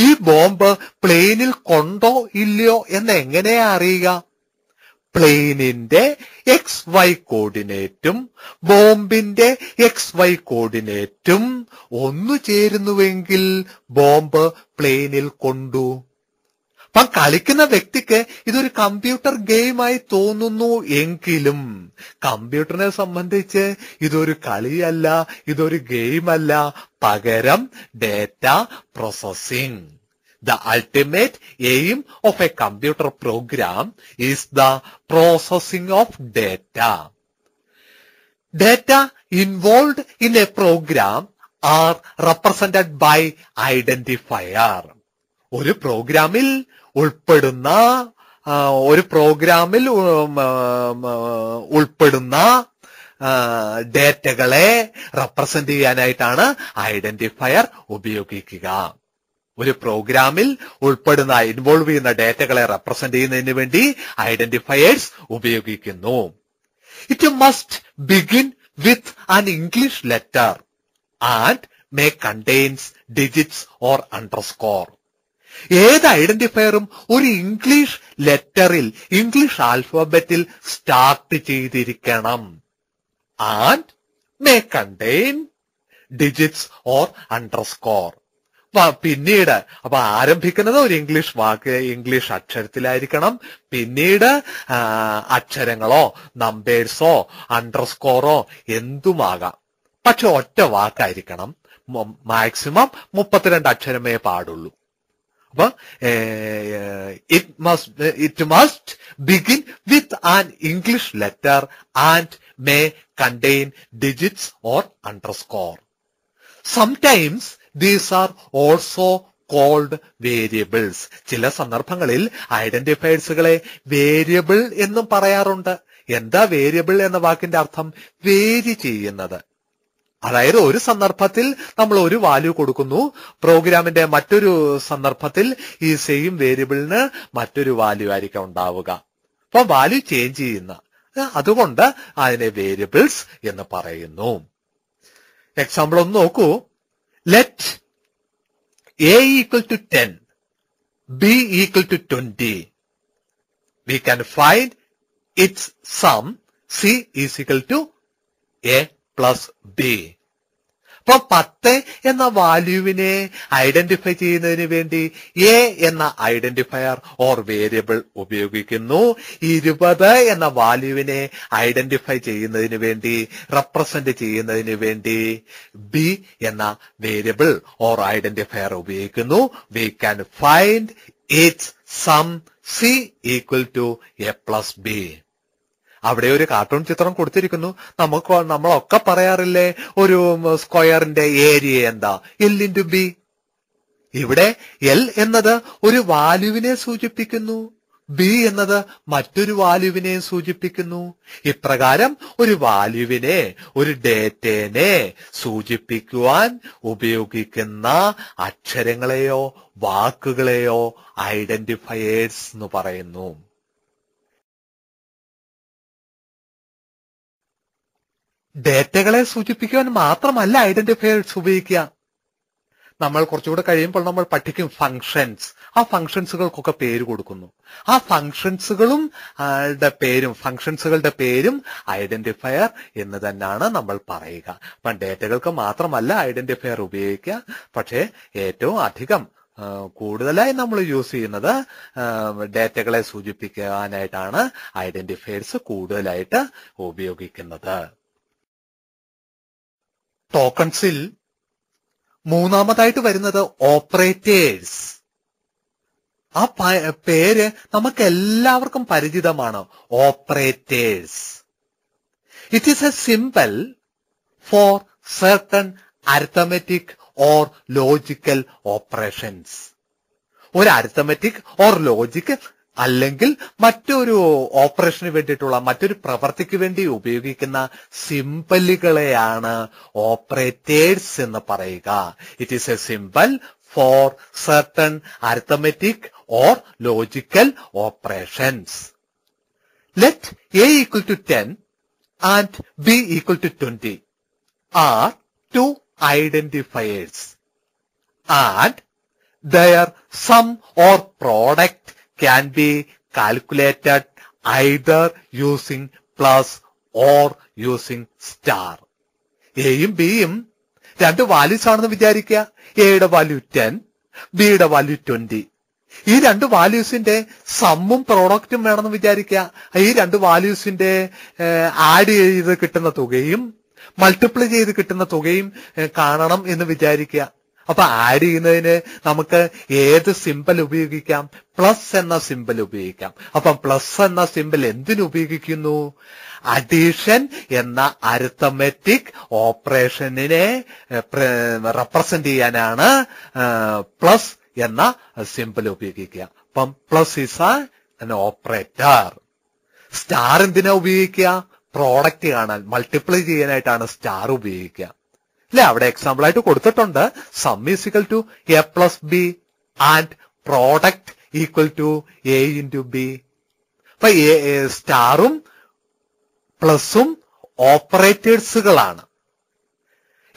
A: ഈ ബോംബ് പ്ലെയിനിൽ കൊണ്ടോ ഇല്ലയോ എന്ന് എങ്ങനെയാ അറിയുക? പ്ലെയിനിന്റെ XY കോർഡിനേറ്റും ബോംബിന്റെ XY കോർഡിനേറ്റും ഒന്നു ചേരുന്നുവെങ്കിൽ ബോംബ് പ്ലെയിനിൽ കൊണ്ടു. അപ്പം കളിക്കുന്ന വ്യക്തിക്ക് ഇതൊരു കമ്പ്യൂട്ടർ ഗെയിമായി തോന്നുന്നു എങ്കിലും കമ്പ്യൂട്ടറിനെ സംബന്ധിച്ച് ഇതൊരു കളിയല്ല, ഇതൊരു ഗെയിമല്ല, പകരം data processing. The ultimate aim of a computer program is the processing of data. Data involved in a program are represented by identifier. ഒരു പ്രോഗ്രാമിൽ ഉൾപ്പെടുന്ന ഡേറ്റകളെ റെപ്രസെന്റ് ചെയ്യാനായിട്ടാണ് ഐഡന്റിഫയർ ഉപയോഗിക്കുക. ഒരു പ്രോഗ്രാമിൽ ഇൻവോൾവ് ചെയ്യുന്ന ഡേറ്റകളെ റെപ്രസെന്റ് ചെയ്യുന്നതിന് വേണ്ടി ഐഡന്റിഫയേഴ്സ് ഉപയോഗിക്കുന്നു. It must begin with an English letter and may contains digits or underscore. ഏത് ഐഡന്റിഫയറും ഒരു ഇംഗ്ലീഷ് ലെറ്ററിൽ, ഇംഗ്ലീഷ് ആൽഫബറ്റിൽ സ്റ്റാർട്ട് ചെയ്തിരിക്കണം. And may contain digits or underscore. പിന്നീട് അപ്പൊ ആരംഭിക്കുന്നത് ഒരു ഇംഗ്ലീഷ് വാക്ക്, ഇംഗ്ലീഷ് അക്ഷരത്തിലായിരിക്കണം. പിന്നീട് അക്ഷരങ്ങളോ നമ്പേഴ്സോ അണ്ടർസ്കോറോ എന്തുമാകാം, പക്ഷെ ഒറ്റ വാക്കായിരിക്കണം. മാക്സിമം 32 അക്ഷരമേ പാടുള്ളൂ. അപ്പൊ it must begin with an English letter and may contain digits or underscore. Sometimes these are also called variables. ചില സന്ദർഭങ്ങളിൽ ഐഡന്റിഫയേഴ്സുകളെ വേരിയബിൾ എന്നും പറയാറുണ്ട്. എന്താ വേരിയബിൾ എന്ന വാക്കിന്റെ അർത്ഥം? വേരി ചെയ്യുന്നത്. അതായത് ഒരു സന്ദർഭത്തിൽ നമ്മൾ ഒരു വാല്യൂ കൊടുക്കുന്നു, പ്രോഗ്രാമിന്റെ മറ്റൊരു സന്ദർഭത്തിൽ ഈ സെയിം വേരിയബിളിന് മറ്റൊരു വാല്യൂ ആയിരിക്കും ഉണ്ടാവുക. അപ്പൊ വാല്യൂ ചേഞ്ച് ചെയ്യുന്ന, അതുകൊണ്ട് അതിനെ വേരിയബിൾസ് എന്ന് പറയുന്നു. എക്സാമ്പിൾ ഒന്ന് നോക്കൂ. Let A equal to 10, B equal to 20. We can find its sum C is equal to A plus B. അപ്പൊ 10 എന്ന വാല്യൂവിനെ ഐഡന്റിഫൈ ചെയ്യുന്നതിന് വേണ്ടി എ എന്ന ഐഡന്റിഫയർ ഓർ വേരിയബിൾ ഉപയോഗിക്കുന്നു. 20 എന്ന വാല്യൂവിനെ ഐഡന്റിഫൈ ചെയ്യുന്നതിന് വേണ്ടി, റെപ്രസെന്റ് ചെയ്യുന്നതിന് വേണ്ടി ബി എന്ന വേരിയബിൾ ഓർ ഐഡന്റിഫയർ ഉപയോഗിക്കുന്നു. We can find its sum C equal to A plus B. അവിടെ ഒരു കാർട്ടൂൺ ചിത്രം കൊടുത്തിരിക്കുന്നു. നമ്മളൊക്കെ പറയാറില്ലേ, ഒരു സ്ക്വയറിന്റെ ഏരിയ എന്താ? L into B. ഇവിടെ L എന്നത് ഒരു വാല്യൂവിനെ സൂചിപ്പിക്കുന്നു, B എന്നത് മറ്റൊരു വാല്യൂവിനെ സൂചിപ്പിക്കുന്നു. ഇപ്രകാരം ഒരു വാല്യൂവിനെ, ഒരു ഡേറ്റയെ സൂചിപ്പിക്കുവാൻ ഉപയോഗിക്കുന്ന അക്ഷരങ്ങളെയോ വാക്കുകളെയോ ഐഡന്റിഫയേഴ്സ് എന്ന് പറയുന്നു. ഡേറ്റകളെ സൂചിപ്പിക്കുവാൻ മാത്രമല്ല ഐഡന്റിഫയേഴ്സ് ഉപയോഗിക്കുക. നമ്മൾ കുറച്ചുകൂടെ കഴിയുമ്പോൾ നമ്മൾ പഠിക്കും ഫങ്ഷൻസ്. ആ ഫങ്ഷൻസുകൾക്കൊക്കെ പേര് കൊടുക്കുന്നു. ആ ഫങ്ഷൻസുകളും ഫങ്ഷൻസുകളുടെ പേരും ഐഡന്റിഫയർ എന്ന് തന്നെയാണ് നമ്മൾ പറയുക. അപ്പം ഡേറ്റകൾക്ക് മാത്രമല്ല ഐഡന്റിഫയർ ഉപയോഗിക്കുക, പക്ഷേ ഏറ്റവും അധികം കൂടുതലായി നമ്മൾ യൂസ് ചെയ്യുന്നത് ഡേറ്റകളെ സൂചിപ്പിക്കാനായിട്ടാണ് ഐഡന്റിഫയേഴ്സ് കൂടുതലായിട്ട് ഉപയോഗിക്കുന്നത്. ടോക്കൺസിൽ മൂന്നാമതായിട്ട് വരുന്നത് ഓപ്പറേറ്റേഴ്സ്. ആ പേര് നമുക്ക് എല്ലാവർക്കും പരിചിതമാണ്, operators. It is A symbol four certain arithmetic or logical operations. ഒരു അരിത്തമെറ്റിക് ഓർ ലോജിക് അല്ലെങ്കിൽ മറ്റൊരു ഓപ്പറേഷന് വേണ്ടിയിട്ടുള്ള മറ്റൊരു പ്രവർത്തിക്ക് വേണ്ടി ഉപയോഗിക്കുന്ന സിംബലുകളെയാണ് ഓപ്പറേറ്റേഴ്സ് എന്ന് പറയുക. It is A symbol four certain arithmetic or logical operations. Let a equal to 10 and b equal to 20 are two identifiers, and their sum or product can be calculated either using plus or using star. എയും ബിയും രണ്ട് values ആണെന്ന് വിചാരിക്കുക. എയുടെ value 10, ബിയുടെ value 20. ഈ രണ്ട് വാല്യൂസിന്റെ സമ്മും പ്രോഡക്റ്റും വേണമെന്ന് വിചാരിക്കുക. ഈ രണ്ട് വാല്യൂസിന്റെ ആഡ് ചെയ്ത് കിട്ടുന്ന തുകയും മൾട്ടിപ്ലൈ ചെയ്ത് കിട്ടുന്ന തുകയും കാണണം എന്ന് വിചാരിക്കുക. അപ്പൊ ആഡ് ചെയ്യുന്നതിന് നമുക്ക് ഏത് സിമ്പൽ ഉപയോഗിക്കാം? പ്ലസ് എന്ന സിമ്പൽ ഉപയോഗിക്കാം. അപ്പം പ്ലസ് എന്ന സിമ്പൽ എന്തിനു ഉപയോഗിക്കുന്നു? അഡീഷൻ എന്ന അരിത്തമെറ്റിക് ഓപ്പറേഷനെ റെപ്രസെന്റ് ചെയ്യാനാണ് പ്ലസ് എന്ന സിമ്പൽ ഉപയോഗിക്കുക. അപ്പം plus is an operator. Star എന്തിനാ ഉപയോഗിക്കുക? പ്രോഡക്റ്റ് കാണാൻ, മൾട്ടിപ്ലൈ ചെയ്യാനായിട്ടാണ് സ്റ്റാർ ഉപയോഗിക്കുക. അല്ലെ, അവിടെ എക്സാമ്പിൾ ആയിട്ട് കൊടുത്തിട്ടുണ്ട്. Sum is equal to A plus B and product equal to A into B. അപ്പൊ സ്റ്റാറും പ്ലസും ഓപ്പറേറ്റേഴ്സുകളാണ്.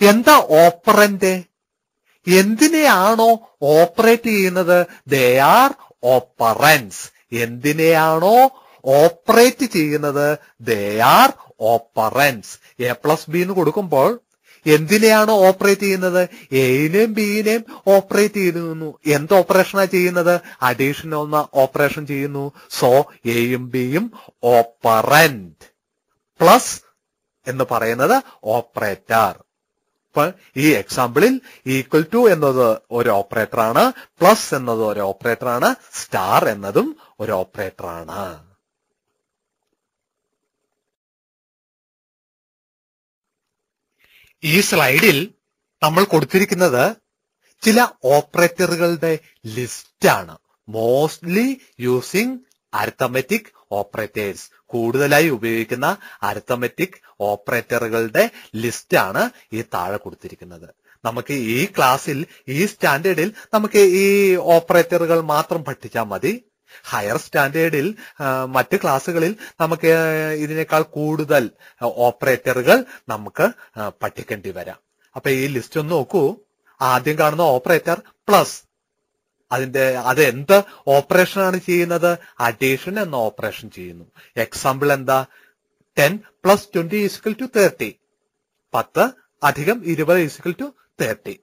A: എന്താ ഓപ്പറന്റ്? എന്തിനെയാണോ ഓപ്പറേറ്റ് ചെയ്യുന്നത്? They are operands. എന്തിനെയാണോ ഓപ്പറേറ്റ് ചെയ്യുന്നത്? They are operands. A plus B എന്ന് കൊടുക്കുമ്പോൾ എന്തിനെയാണ് ഓപ്പറേറ്റ് ചെയ്യുന്നത്? എയിനെയും ബിയിനെയും ഓപ്പറേറ്റ് ചെയ്യുന്നു. എന്ത് ഓപ്പറേഷനാണ് ചെയ്യുന്നത്? അഡീഷൻ എന്ന ഓപ്പറേഷൻ ചെയ്യുന്നു. സോ എയും ബിയും ഓപ്പറന്റ്. പ്ലസ് എന്ന് പറയുന്നത് ഓപ്പറേറ്റർ. അപ്പൊ ഈ എക്സാമ്പിളിൽ ഈക്വൽ ടു എന്നത് ഒരു ഓപ്പറേറ്ററാണ്, പ്ലസ് എന്നത് ഒരു ഓപ്പറേറ്ററാണ്, സ്റ്റാർ എന്നതും ഒരു ഓപ്പറേറ്ററാണ്. ഈ സ്ലൈഡിൽ നമ്മൾ കൊടുത്തിരിക്കുന്നത് ചില ഓപ്പറേറ്ററുകളുടെ ലിസ്റ്റാണ്. Mostly using arithmetic operators. കൂടുതലായി ഉപയോഗിക്കുന്ന അരിത്തമെറ്റിക് ഓപ്പറേറ്ററുകളുടെ ലിസ്റ്റാണ് ഈ താഴെ കൊടുത്തിരിക്കുന്നത്. നമുക്ക് ഈ ക്ലാസ്സിൽ, ഈ സ്റ്റാൻഡേർഡിൽ നമുക്ക് ഈ ഓപ്പറേറ്ററുകൾ മാത്രം പഠിച്ചാൽ മതി. ഹയർ സ്റ്റാൻഡേർഡിൽ മറ്റ് ക്ലാസ്സുകളിൽ നമുക്ക് ഇതിനേക്കാൾ കൂടുതൽ ഓപ്പറേറ്ററുകൾ നമുക്ക് പഠിക്കേണ്ടി വരാം. അപ്പൊ ഈ ലിസ്റ്റ് ഒന്ന് നോക്കൂ. ആദ്യം കാണുന്ന ഓപ്പറേറ്റർ പ്ലസ്. അത് എന്ത് ഓപ്പറേഷനാണ് ചെയ്യുന്നത്? അഡീഷൻ എന്ന ഓപ്പറേഷൻ ചെയ്യുന്നു. എക്സാമ്പിൾ എന്താ? 10 + 20 = 30. 10 + 20 = 30.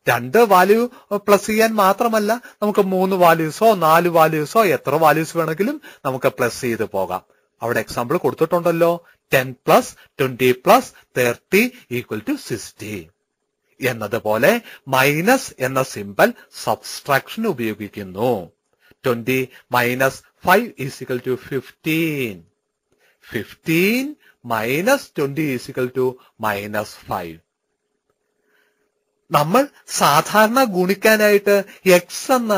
A: രണ്ട് വാല്യൂ പ്ലസ് ചെയ്യാൻ മാത്രമല്ല, നമുക്ക് 3 വാല്യൂസോ 4 വാല്യൂസോ എത്ര വാല്യൂസ് വേണമെങ്കിലും നമുക്ക് പ്ലസ് ചെയ്ത് പോകാം. അവിടെ എക്സാമ്പിൾ കൊടുത്തിട്ടുണ്ടല്ലോ. 10 + 20 + 30 = 60. എന്നതുപോലെ മൈനസ് എന്ന സിമ്പൽ സബ്സ്ട്രാക്ഷൻ ഉപയോഗിക്കുന്നു. 20 - 5 = 15. 15 - 20 = -5. നമ്മൾ സാധാരണ ഗുണിക്കാനായിട്ട് എക്സ് എന്ന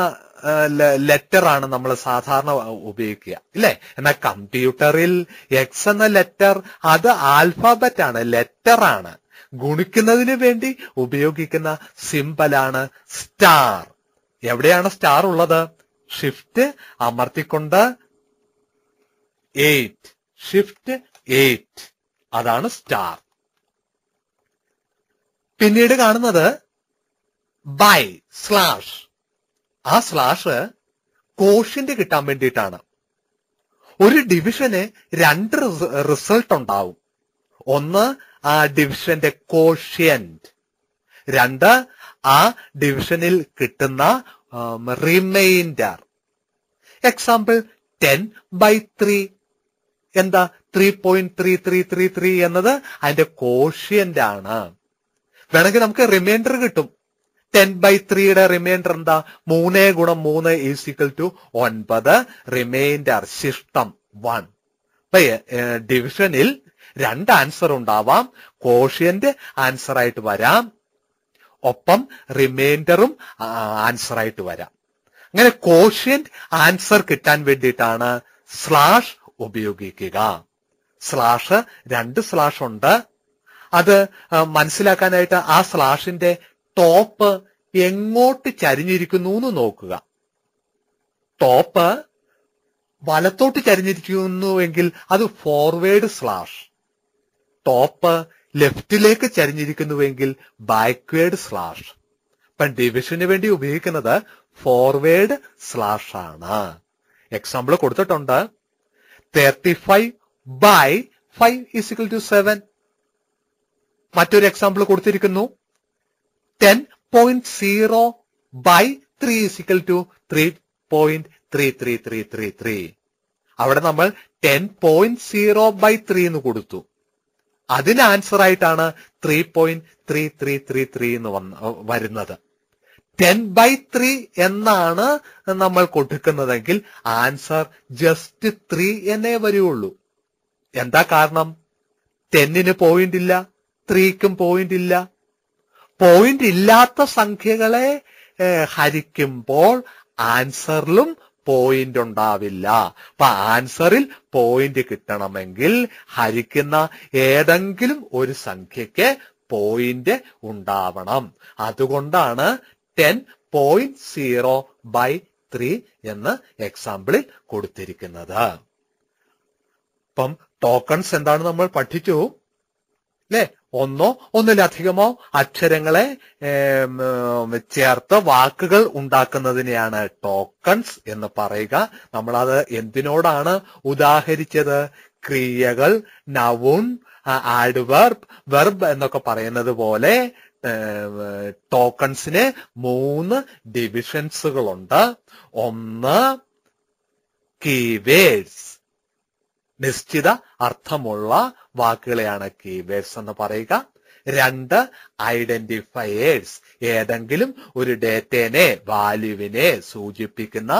A: ലെറ്റർ ആണ് നമ്മൾ സാധാരണ ഉപയോഗിക്കുക, ഇല്ലേ? എന്നാൽ കമ്പ്യൂട്ടറിൽ എക്സ് എന്ന ലെറ്റർ അത് ആൽഫാബറ്റ് ആണ്, ലെറ്റർ ആണ്. ഗുണിക്കുന്നതിന് വേണ്ടി ഉപയോഗിക്കുന്ന സിമ്പലാണ് സ്റ്റാർ. എവിടെയാണ് സ്റ്റാർ ഉള്ളത്? ഷിഫ്റ്റ് അമർത്തിക്കൊണ്ട് 8, ഷിഫ്റ്റ് 8, അതാണ് സ്റ്റാർ. പിന്നീട് കാണുന്നത് ബൈ സ്ലാഷ്. ആ സ്ലാഷ് കോഷ്യന്റ് കിട്ടാൻ വേണ്ടിയിട്ടാണ്. ഒരു ഡിവിഷന് രണ്ട് റിസൾട്ട് ഉണ്ടാവും. ഒന്ന് ആ ഡിവിഷന്റെ കോഷ്യന്റ്, രണ്ട് ആ ഡിവിഷനിൽ കിട്ടുന്ന റിമൈൻഡർ. എക്സാമ്പിൾ 10/3 എന്താ? 3.3333 എന്നത് അതിന്റെ കോഷ്യന്റ് ആണ്. വേണമെങ്കിൽ നമുക്ക് റിമൈൻഡർ കിട്ടും. 10/3യുടെ റിമൈൻഡർ എന്താ? 3 × 3 = 9. റിമൈൻഡർ ശിഷ്ടം 1. ഡിവിഷനിൽ രണ്ട് ആൻസർ ഉണ്ടാവാം. കോഷ്യന്റ് ആൻസർ ആയിട്ട് വരാം, ഒപ്പം റിമൈൻഡറും ആൻസർ ആയിട്ട് വരാം. അങ്ങനെ കോഷ്യന്റ് ആൻസർ കിട്ടാൻ വേണ്ടിയിട്ടാണ് സ്ലാഷ് ഉപയോഗിക്കുക. സ്ലാഷ്, രണ്ട് സ്ലാഷ് ഉണ്ട്. അത് മനസ്സിലാക്കാനായിട്ട് ആ സ്ലാഷിന്റെ ടോപ്പ് എങ്ങോട്ട് ചരിഞ്ഞിരിക്കുന്നു എന്ന് നോക്കുക. ടോപ്പ് വലത്തോട്ട് ചരിഞ്ഞിരിക്കുന്നുവെങ്കിൽ അത് ഫോർവേഡ് സ്ലാഷ്. ടോപ്പ് ലെഫ്റ്റിലേക്ക് ചരിഞ്ഞിരിക്കുന്നുവെങ്കിൽ ബാക്ക്വേഡ് സ്ലാഷ്. ഇപ്പം ഡിവിഷന് വേണ്ടി ഉപയോഗിക്കുന്നത് ഫോർവേഡ് സ്ലാഷ് ആണ്. എക്സാമ്പിൾ കൊടുത്തിട്ടുണ്ട്. 35/5 = 7. മറ്റൊരു എക്സാമ്പിൾ കൊടുത്തിരിക്കുന്നു. 10.0/3 = 3.33333. അവിടെ നമ്മൾ 10.0/3 എന്ന് കൊടുത്തു. അതിന് ആൻസർ ആയിട്ടാണ് 3.3333 എന്ന് വരുന്നത്. 10/3 എന്നാണ് നമ്മൾ കൊടുക്കുന്നതെങ്കിൽ ആൻസർ ജസ്റ്റ് 3 എന്നേ വരുള്ളൂ. എന്താ കാരണം? 10ന് പോയിന്റ് ഇല്ല, 3ക്കും പോയിന്റ് ഇല്ല. പോയിന്റ് ഇല്ലാത്ത സംഖ്യകളെ ഹരിക്കുമ്പോൾ ആൻസറിലും പോയിന്റ് ഉണ്ടാവില്ല. അപ്പൊ ആൻസറിൽ പോയിന്റ് കിട്ടണമെങ്കിൽ ഹരിക്കുന്ന ഏതെങ്കിലും ഒരു സംഖ്യയ്ക്ക് പോയിന്റ് ഉണ്ടാവണം. അതുകൊണ്ടാണ് 10.0/3 എന്ന് എക്സാമ്പിളിൽ കൊടുത്തിരിക്കുന്നത്. അപ്പം ടോക്കൺസ് എന്താണ് നമ്മൾ പഠിച്ചു അല്ലെ? ഒന്നോ ഒന്നിലധികമോ അക്ഷരങ്ങളെ ചേർത്ത് വാക്കുകൾ ഉണ്ടാക്കുന്നതിനെയാണ് ടോക്കൺസ് എന്ന് പറയുക. നമ്മളത് എന്തിനോടാണ് ഉദാഹരിച്ചത്? ക്രിയകൾ, നൗൺ, ആഡ്വർബ്, വെർബ് എന്നൊക്കെ പറയുന്നത് പോലെ ടോക്കൺസിന് 3 ഡിവിഷൻസുകളുണ്ട്. ഒന്ന് കീവേഡ്സ്, നിശ്ചിത അർത്ഥമുള്ള വാക്കുകളെയാണ് കീവേഡ്സ് എന്ന് പറയുക. 2 ഐഡന്റിഫയേഴ്സ്, ഏതെങ്കിലും ഒരു ഡേറ്റനെ, വാല്യൂവിനെ സൂചിപ്പിക്കുന്ന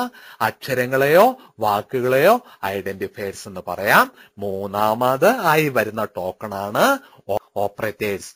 A: അക്ഷരങ്ങളെയോ വാക്കുകളെയോ ഐഡന്റിഫയേഴ്സ് എന്ന് പറയാം. മൂന്നാമത് ആയി വരുന്ന ടോക്കണാണ് ഓപ്പറേറ്റേഴ്സ്,